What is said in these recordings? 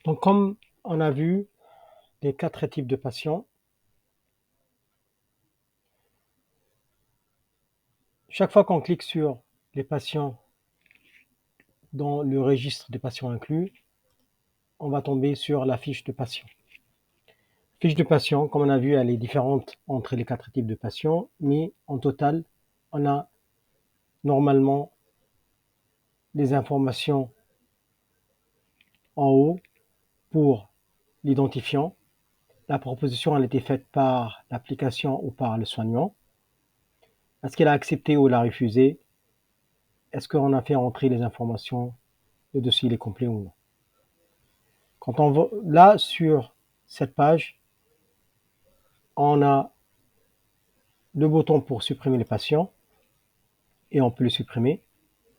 Donc, comme on a vu les 4 types de patients, chaque fois qu'on clique sur les patients dans le registre des patients inclus, on va tomber sur la fiche de patient. Fiche de patient, comme on a vu, elle est différente entre les 4 types de patients, mais en total, on a normalement les informations en haut pour l'identifiant. La proposition a été faite par l'application ou par le soignant. Est-ce qu'elle a accepté ou l'a refusé? Est-ce qu'on a fait entrer les informations? Le dossier est complet ou non? Quand on va là sur cette page, on a le bouton pour supprimer les patients et on peut le supprimer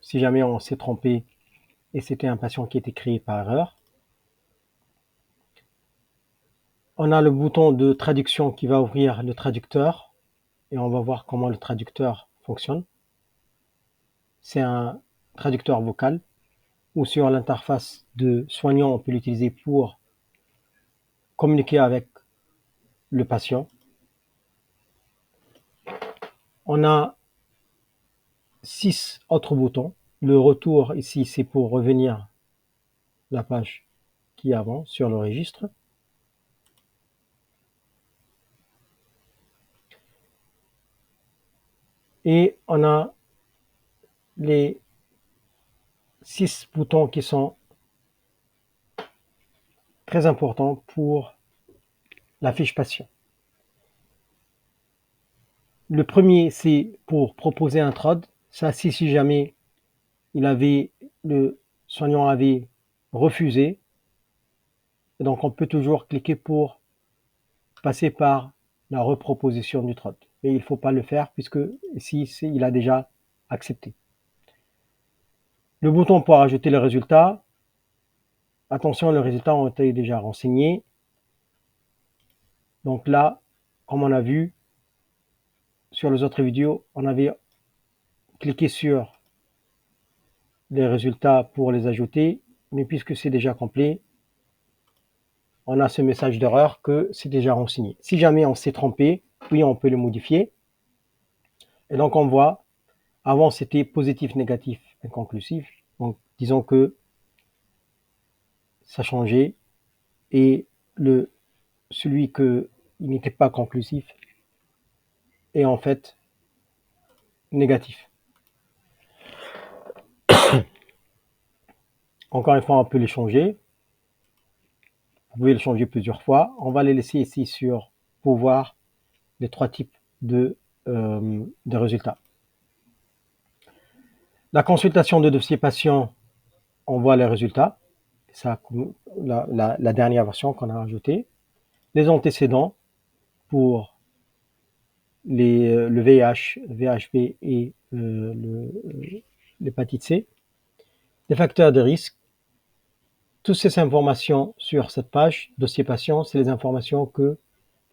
si jamais on s'est trompé et c'était un patient qui était créé par erreur. On a le bouton de traduction qui va ouvrir le traducteur et on va voir comment le traducteur fonctionne. C'est un traducteur vocal ou sur l'interface de soignant, on peut l'utiliser pour communiquer avec le patient. On a 6 autres boutons. Le retour ici, c'est pour revenir la page qui est avant sur le registre. Et on a les 6 boutons qui sont très importants pour la fiche patient. Le premier, c'est pour proposer un TROD. Ça, si jamais le soignant avait refusé, donc on peut toujours cliquer pour passer par la reproposition du TROD. Mais il ne faut pas le faire puisque ici, il a déjà accepté. Le bouton pour ajouter les résultats. Attention, les résultats ont été déjà renseignés. Donc là, comme on a vu sur les autres vidéos, on avait cliqué sur les résultats pour les ajouter, mais puisque c'est déjà complet, on a ce message d'erreur que c'est déjà renseigné. Si jamais on s'est trompé, oui, on peut le modifier. Et donc on voit, avant c'était positif, négatif, inconclusif. Donc disons que ça changeait et celui que il n'était pas conclusif est en fait négatif. Encore une fois, on peut les changer. Vous pouvez le changer plusieurs fois. On va les laisser ici sur pour voir les 3 types de résultats. La consultation de dossier patient, on voit les résultats. Ça, la dernière version qu'on a ajoutée. Les antécédents pour le VIH, VHV et l'hépatite C. Les facteurs de risque. Toutes ces informations sur cette page, dossier patient, c'est les informations que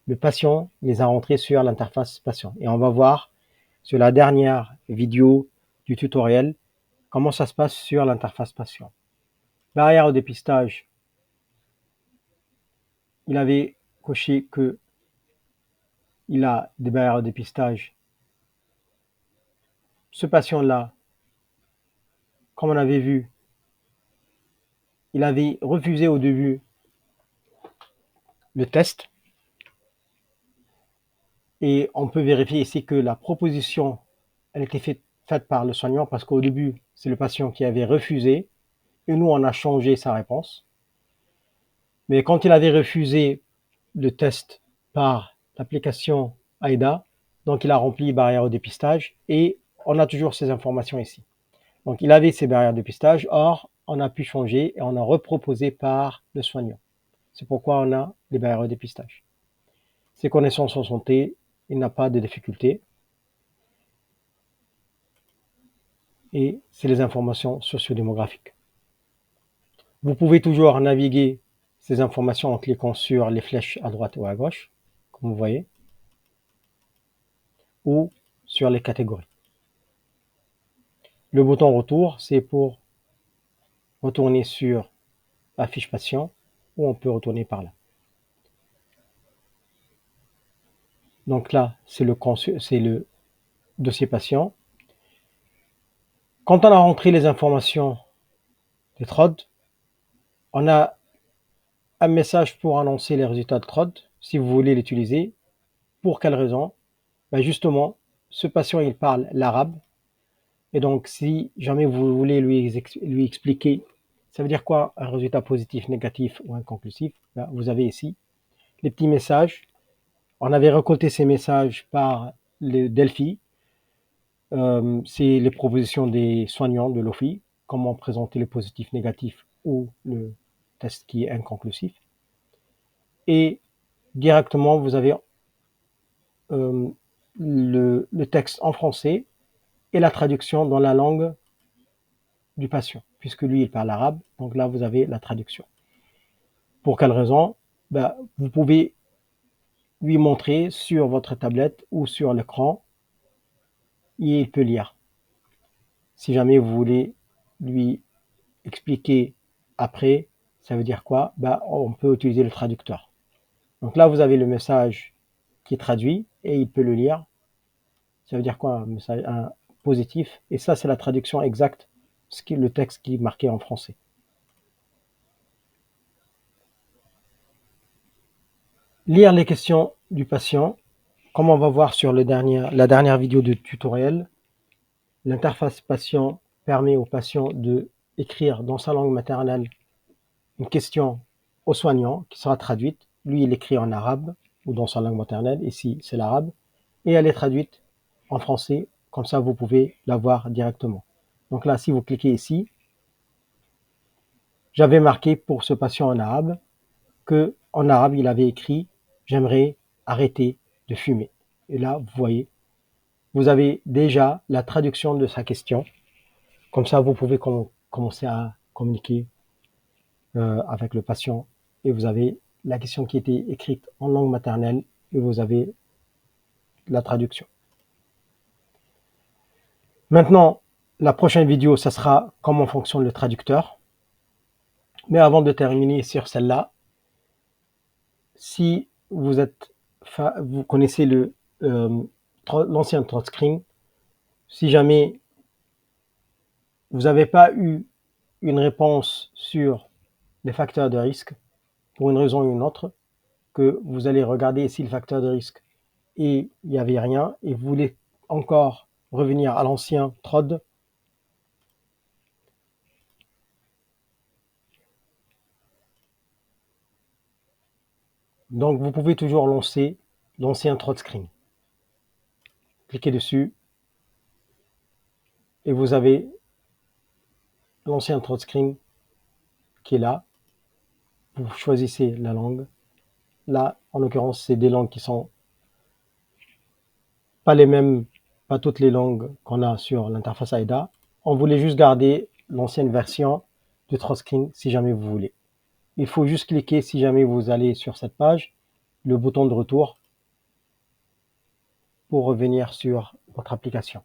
le patient les a rentrées sur l'interface patient. Et on va voir sur la dernière vidéo du tutoriel comment ça se passe sur l'interface patient. Barrière au dépistage, il avait coché que il a des barrières au dépistage. Ce patient-là, comme on avait vu, il avait refusé au début le test. Et on peut vérifier ici que la proposition, elle était faite par le soignant parce qu'au début, c'est le patient qui avait refusé et nous, on a changé sa réponse. Mais quand il avait refusé le test par l'application AIDA, donc il a rempli barrière au dépistage et on a toujours ces informations ici. Donc il avait ces barrières de dépistage, or on a pu changer et on a reproposé par le soignant. C'est pourquoi on a les barrières au dépistage. Ses connaissances en santé, il n'a pas de difficulté. Et c'est les informations sociodémographiques. Vous pouvez toujours naviguer ces informations en cliquant sur les flèches à droite ou à gauche, comme vous voyez, ou sur les catégories. Le bouton retour, c'est pour retourner sur la fiche patient ou on peut retourner par là. Donc là, c'est le dossier patient. Quand on a rentré les informations des TROD, on a un message pour annoncer les résultats de TROD, si vous voulez l'utiliser. Pour quelle raison? Ben justement, ce patient, il parle l'arabe. Et donc, si jamais vous voulez lui expliquer, ça veut dire quoi un résultat positif, négatif ou inconclusif, ben vous avez ici les petits messages. On avait récolté ces messages par le Delphi. C'est les propositions des soignants de l'OFI, comment présenter le positif, négatif ou le test qui est inconclusif. Et directement, vous avez le texte en français et la traduction dans la langue du patient, puisque lui, il parle arabe. Donc là, vous avez la traduction. Pour quelle raison? Ben, vous pouvez lui montrer sur votre tablette ou sur l'écran et il peut lire. Si jamais vous voulez lui expliquer après, ça veut dire quoi? Ben, on peut utiliser le traducteur. Donc là, vous avez le message qui est traduit et il peut le lire. Ça veut dire quoi? Un message positif. Et ça, c'est la traduction exacte, le texte qui est marqué en français. Lire les questions du patient. Comme on va voir sur la dernière vidéo de tutoriel, l'interface patient permet au patient de écrire dans sa langue maternelle une question au soignant qui sera traduite. Lui, il écrit en arabe ou dans sa langue maternelle. Ici, c'est l'arabe. Et elle est traduite en français. Comme ça, vous pouvez la voir directement. Donc là, si vous cliquez ici, j'avais marqué pour ce patient en arabe que en arabe, il avait écrit « J'aimerais arrêter de fumer ». Et là, vous voyez, vous avez déjà la traduction de sa question. Comme ça, vous pouvez commencer à communiquer avec le patient. Et vous avez la question qui était écrite en langue maternelle et vous avez la traduction. Maintenant, la prochaine vidéo, ça sera comment fonctionne le traducteur. Mais avant de terminer sur celle-là, si vous connaissez l'ancien TroDScreen, si jamais vous n'avez pas eu une réponse sur les facteurs de risque, pour une raison ou une autre, que vous allez regarder ici le facteur de risque et il n'y avait rien, et vous voulez encore revenir à l'ancien TROD, donc vous pouvez toujours lancer l'ancien TroDScreen. Cliquez dessus et vous avez l'ancien TroDScreen qui est là. Vous choisissez la langue. Là, en l'occurrence, c'est des langues qui sont pas les mêmes, pas toutes les langues qu'on a sur l'interface AIDA. On voulait juste garder l'ancienne version de TroDScreen si jamais vous voulez. Il faut juste cliquer si jamais vous allez sur cette page, le bouton de retour pour revenir sur votre application.